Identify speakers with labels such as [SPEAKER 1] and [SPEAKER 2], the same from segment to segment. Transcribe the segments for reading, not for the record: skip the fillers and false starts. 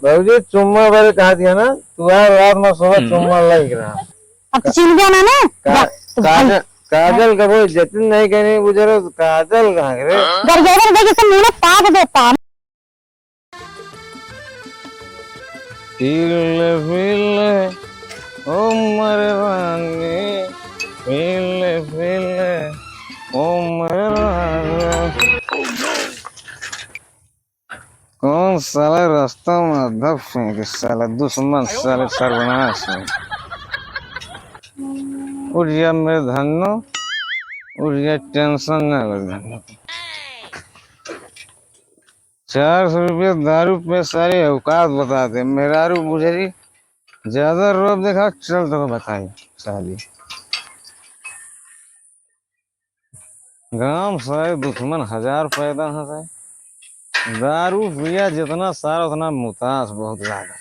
[SPEAKER 1] भाजी चुम्मा बारे कहा दिया ना तू यार रात में सुबह चुम्मा लग रहा
[SPEAKER 2] अब चिन गया ना
[SPEAKER 1] काजल का वो जतिन नहीं कहने गुजरे काजल कहाँ रे
[SPEAKER 2] गरगेरे देखे से मुंह ताक देता
[SPEAKER 1] फिले फिले ओ मरवानी फिले फिले ओ मरवानी कौन साला रास्ता में अधब फेंके साला दुश्मन साले सर्वनाश में उठ गया मेरे धन्नो उठ गया टेंशन न लग धन्नो 400 रुपये दारू पे सारी औकात बताते मेहरारू बुझरी ज्यादा रोब देखा चल तो बताई साली गांव सारे दुश्मन हजार पैदा है दारू पिया जितना सारा उतना मुतास बहुत ज्यादा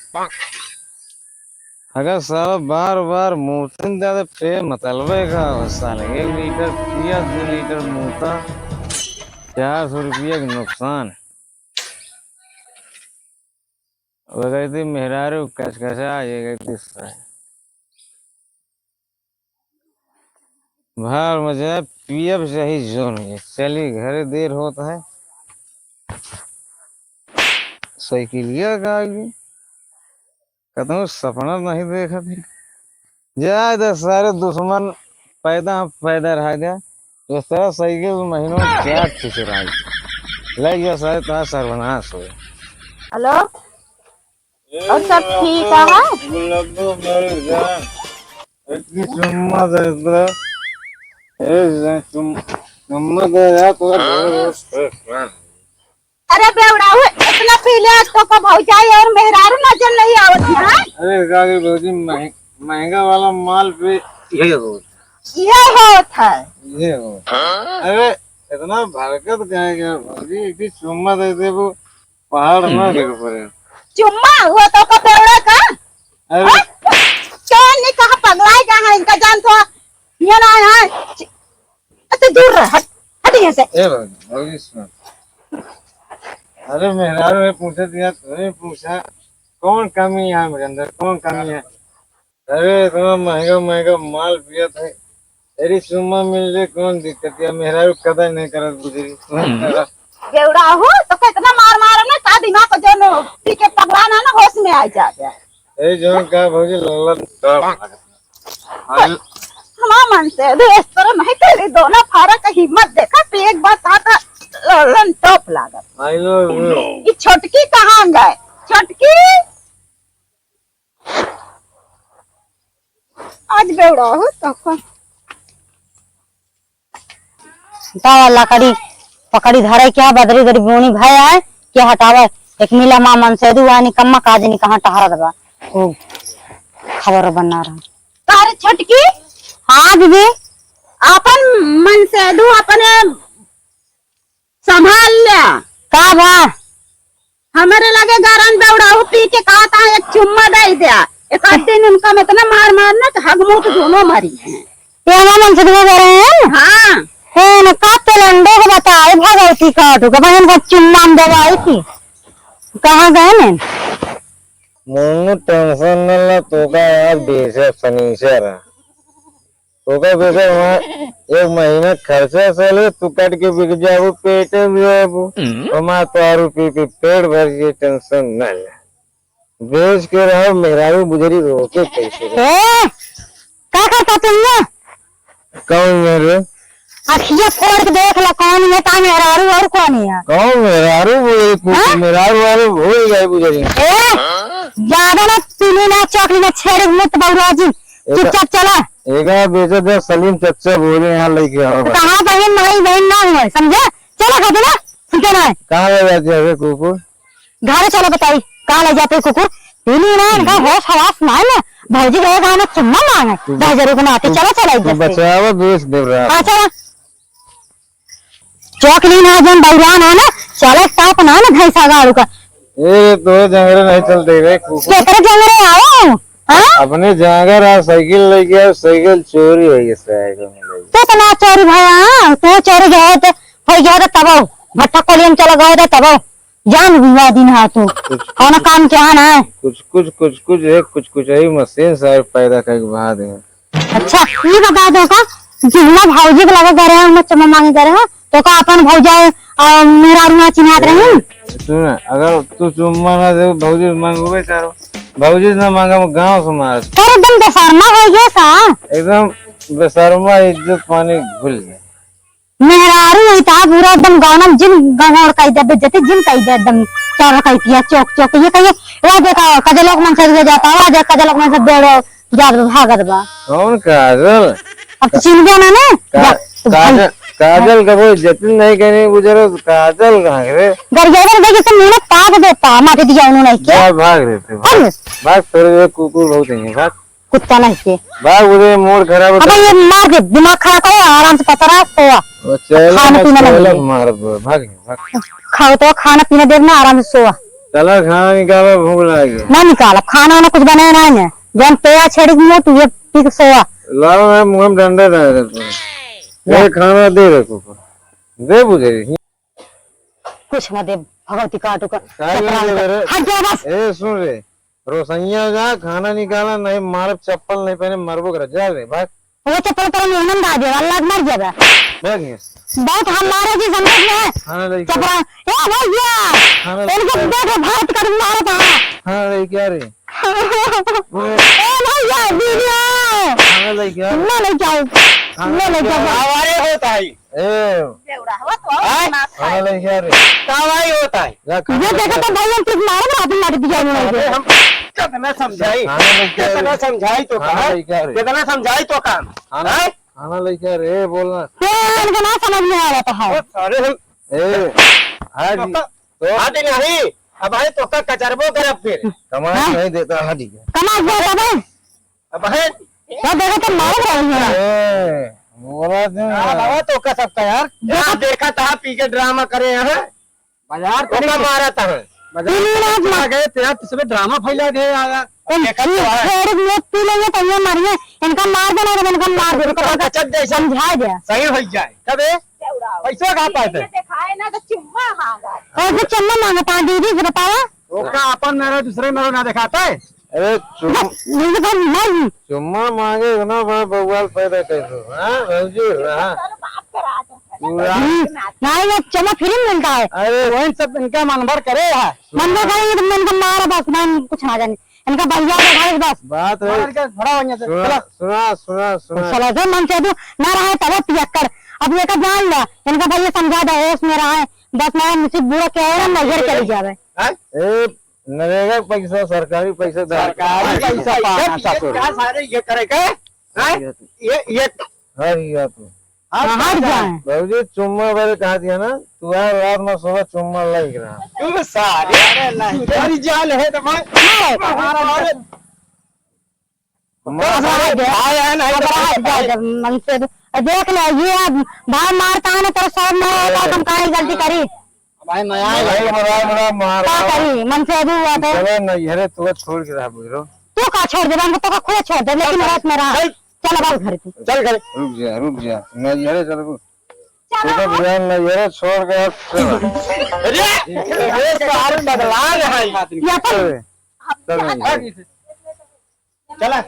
[SPEAKER 1] अगर साला बार बार मूतन ज्यादा पे मतलबे का साले 1 लीटर पिया 2 लीटर मूता 400 रुपया का नुकसान वो कहती मेहरारू कचकचा ये कहती बाहर मजा पीएफ सही जोन में चली घर देर होता है साइकिलिया का आगे कहता हूँ सपना नहीं देखा थी ज्यादा सारे दुश्मन पैदा रहा गया इस तरह साइकिल महीनों क्या खिचराई लग गया सारे तरह सर्वनाश हो
[SPEAKER 2] हेलो और सब ठीक है अरे बेवड़ा हुए इतना पीले तो का भौजाई और मेहरारू नजर नहीं आवत है
[SPEAKER 1] अरे कागे भौजी महंगा वाला माल पे ये
[SPEAKER 2] होत है
[SPEAKER 1] अरे इतना भरकत क्या गया भौजी एक चुम्मा दे दे वो पहाड़ ना गिर पड़े
[SPEAKER 2] चुम्मा हुआ तो का बेवड़ा का
[SPEAKER 1] अरे
[SPEAKER 2] क्या नहीं कहा पगलाए कहां इनका जान तो ये ना है तो दूर रह हट यहां से
[SPEAKER 1] ए भौजी सुन अरे मेहरारू ने पूछा दिया तुमने पूछा कौन कमी है मेरे अंदर कौन कमी है अरे इतना महंगा महंगा माल पिया था तेरी सुम्मा मिल जाए कौन दिक्कत है मेहरारू कदर नहीं करत गुजरी
[SPEAKER 2] बेवड़ा हो तो कितना मार ना का दिमाग को जो पी के पगलाना ना होश में आ जाता
[SPEAKER 1] ए जो का भौजी लल्ला
[SPEAKER 2] हमारा मन से इस तरह नहीं तेरी दोनों फारा का हिम्मत देखा तो एक बात आता ललन टॉप लागत
[SPEAKER 1] आई नो
[SPEAKER 2] ये छोटकी कहाँ गए छोटकी आज बेवड़ा हो तो लकड़ी पकड़ी धरे क्या बदरी गरी बोनी भाई आए क्या हटावे एक मिला मां मन से दुआ निकम्मा काज नहीं कहाँ टहरा दबा खबर बना रहा तारे छोटकी हाँ दीदी अपन मन से दू अपने संभाल लिया का बा हमारे लगे गारन बेवड़ा हो पी के कहा था एक चुम्मा दे दिया एक दिन उनका में इतना मार मारना तो हगमुत दोनों मरी हैं ये मन से दे रहे हैं हाँ है ना का लंडे को बताए भगवती काटू का बहन का चुम्मा दवाई थी कहाँ गए ने
[SPEAKER 1] मुन्नू टेंशन न ला तो का यार बेचे फर्नीचर तो का बेचे वहाँ 1 महीना खर्चा चले तू कट के बिक जाओ पेटे भी है वो हमारा तो पी पेट भर ये टेंशन न ले बेच के रहो मेहरारू बुजरी रोके कैसे
[SPEAKER 2] क्या करता तुमने
[SPEAKER 1] कौन है रे
[SPEAKER 2] अखिया फोड़ के देख ला कौन है का मेहरारू और कौन है
[SPEAKER 1] कौन मेहरारू बुजरी मेहरारू वाले भूल गए बुजरी
[SPEAKER 2] ज्यादा ना पीने ना चौकली ना छेड़ मत बउरा जी चुपचाप चला
[SPEAKER 1] एका बेचे दे सलीम चच्चा बोले यहाँ लेके आओ
[SPEAKER 2] कहाँ बहन नहीं बहन ना हुआ समझे चला कहते ना ठीक है ना
[SPEAKER 1] कहाँ ले जाते हैं कुकुर
[SPEAKER 2] घर चलो बताई कहाँ ले जाते कुकुर पीली ना इनका होश हवास ना है ना भौजी गए कहा ना चुम्मा मांगे बाजारों को नाते चला चला इधर
[SPEAKER 1] बचावा बेच दे रहा
[SPEAKER 2] हाँ चला चौकली ना जन बउरान है ना चला टाप ना ना भैंसा गाड़ू का
[SPEAKER 1] ये तो जंगरे नहीं चलते रे कुकुर
[SPEAKER 2] केतरे जंगरे आओ
[SPEAKER 1] अपने जागर आ साइकिल लेके आओ साइकिल चोरी हो गई साइकिल
[SPEAKER 2] तो तना चोरी भया तो चोरी गए थे भाई गए थे तब भट्टा कोलियम चला गए थे तब जान बुआ दिन हा तू कौन काम क्या ना है।
[SPEAKER 1] कुछ है मशीन साहब पैदा करके बहा दे।
[SPEAKER 2] अच्छा ये बता दो का जितना भौजी के लगे करे हैं चम्मा मांगे करे हैं तो का अपन भौजा मेरा रुआ चिन्हात रहे।
[SPEAKER 1] सुन अगर तू चुम्मा ना दे भौजी मांगबे करो भौजी ना मांगा गाँव से मार
[SPEAKER 2] तेरे एकदम बेशर्मा हो गया सा
[SPEAKER 1] एकदम बेशर्मा इज्जत पानी भूल जाए।
[SPEAKER 2] मेहरारू नहीं था पूरा एकदम गाना जिन गंगोड़ का इधर बेइज्जती जिन का इधर एकदम चार का किया चौक चौक ये कहिए वो देखा कजलोक मन से जाता है देख कजलोक मन से दौड़ो जात भागत बा
[SPEAKER 1] कौन काजल
[SPEAKER 2] अब चिन गया ना
[SPEAKER 1] काजल काजल का कोई जतिन नहीं कहने गुजरो काजल कहाँ रे
[SPEAKER 2] गरियावर देखे से मुंह ताक देता माथे दिया उन्होंने क्या
[SPEAKER 1] भाग रहे थे भाग तेरे कुकुर बहुत है भाग
[SPEAKER 2] कुत्ता नहीं के
[SPEAKER 1] भाग उधर मूड खराब
[SPEAKER 2] अब ये मार दे दिमाग खराब करो आराम से पता रहा सोआ खाना पीना लगे
[SPEAKER 1] मार भाग भाग
[SPEAKER 2] खाओ तो खाना पीना देना आराम से सोआ
[SPEAKER 1] चला खाना निकाला भूख लगी
[SPEAKER 2] ना निकाला खाना वाना कुछ बनाया ना है जब पेया छेड़ी दिया तू ये पी के सोआ
[SPEAKER 1] लाओ मैं मुंह में डंडा डाल ये खाना दे रखो दे बुझे
[SPEAKER 2] कुछ ना दे भगवती काटू का
[SPEAKER 1] ए
[SPEAKER 2] हट जा बस
[SPEAKER 1] सुन रे रोसैया जा खाना निकाला नहीं मार चप्पल नहीं पहने मरबो कर जा रे भाग
[SPEAKER 2] वो चप्पल पर मेहनत आ जाएगा अल्लाह मर जाएगा
[SPEAKER 1] भाग
[SPEAKER 2] बहुत हमारे जी समझ में
[SPEAKER 1] खाना ले
[SPEAKER 2] चपरा ए भैया इनको देखो भात कर मारा था
[SPEAKER 1] खाना ले क्या रे
[SPEAKER 2] ए भैया वीडियो
[SPEAKER 1] खाना ले क्या
[SPEAKER 2] मैं नहीं जाऊं मैं नहीं जाऊं
[SPEAKER 3] हमारे होता है
[SPEAKER 1] ए
[SPEAKER 2] बेवड़ा हुआ तो
[SPEAKER 1] खाना ले क्या रे
[SPEAKER 3] हमारी होता है
[SPEAKER 2] ये देखो तो भैया किस मारे ना अपनी मार दिया उन्होंने
[SPEAKER 3] हम कितना समझाई
[SPEAKER 1] खाना ले क्या
[SPEAKER 3] कितना
[SPEAKER 1] रे
[SPEAKER 3] समझाई तो
[SPEAKER 1] खाना ले क्या रे
[SPEAKER 3] कितना समझाई तो काम
[SPEAKER 1] खाना ले क्या रे बोलना
[SPEAKER 2] इनको ना समझ में आ रहा है
[SPEAKER 3] अरे हम
[SPEAKER 1] ए हां
[SPEAKER 3] तो आदि नहीं अब है तो का कचरबो करब फिर
[SPEAKER 1] कमाई नहीं देता हां ठीक है
[SPEAKER 2] कमाल दे रहा है
[SPEAKER 3] अब है
[SPEAKER 2] वो देखो तो मार रहे हैं
[SPEAKER 1] ए बोला दे
[SPEAKER 3] बाबा तो का सब का यार यहाँ देखा था पी के ड्रामा करे यहाँ बाजार तो का मारा था बाजार गए तेरा इसमें ड्रामा फैला गए यार
[SPEAKER 2] थोड़ी लोग पी लेंगे तो ये मारिए इनका मार देना है इनका मार दे तो समझा दे
[SPEAKER 3] सही हो जाए कब पैसा कहाँ पाते
[SPEAKER 2] दिखाए ना तो चुम्मा मांगा और जो चुम्मा मांगता है दीदी से बताओ
[SPEAKER 3] वो का अपन मेरा दूसरे मेरा ना दिखाता है
[SPEAKER 1] अरे
[SPEAKER 2] नहीं
[SPEAKER 1] चुम्मा मांगे ना बवाल पैदा कर दो हां भौजी हां
[SPEAKER 2] नहीं वो चुम्मा फ्री में मिलता है
[SPEAKER 3] अरे वही सब इनका मनभर करे है
[SPEAKER 2] मंदिर करेंगे तो इनका मारा बस मैं कुछ ना जाने इनका भैया का घर बस
[SPEAKER 1] बात है
[SPEAKER 3] बड़ा वहीं से
[SPEAKER 1] सुना
[SPEAKER 2] चलो जो मन से दो ना रहा तब पियक्कर अब ये का जान ला इनका भैया समझा दो होश में रहा है बस मैं मुसीबत बुरा क्या है ना नजर चली जावे
[SPEAKER 1] ए नरेगा पैसा सरकारी पैसा
[SPEAKER 3] सरकारी पैसा पाना सारे ये करेगा ये
[SPEAKER 1] हर या तू
[SPEAKER 2] हट जाए
[SPEAKER 1] भौजी चुम्मा बारे कहा दिया ना तू यार रात में सुबह चुम्मा लग रहा
[SPEAKER 3] तू सारे तेरी जान है तो मैं हमारा
[SPEAKER 2] मन से देख ले ये भाई मारता है ना तो सब मैं तुम काहे गलती करी
[SPEAKER 3] भाई मैं
[SPEAKER 1] भाई मरा मार
[SPEAKER 2] क्या करी मन से अभी हुआ था
[SPEAKER 1] चलो नहीं अरे तू छोड़ के रहा बोलो
[SPEAKER 2] तू का छोड़ दे मैं तो का खुद छोड़ दे लेकिन रात में रहा चल अब घर तू
[SPEAKER 3] चल घर
[SPEAKER 1] रुक जा नहीं अरे चल तू तो बयान नहीं अरे छोड़ के
[SPEAKER 3] अरे सारे बदला है
[SPEAKER 2] या पर
[SPEAKER 1] चल
[SPEAKER 3] चला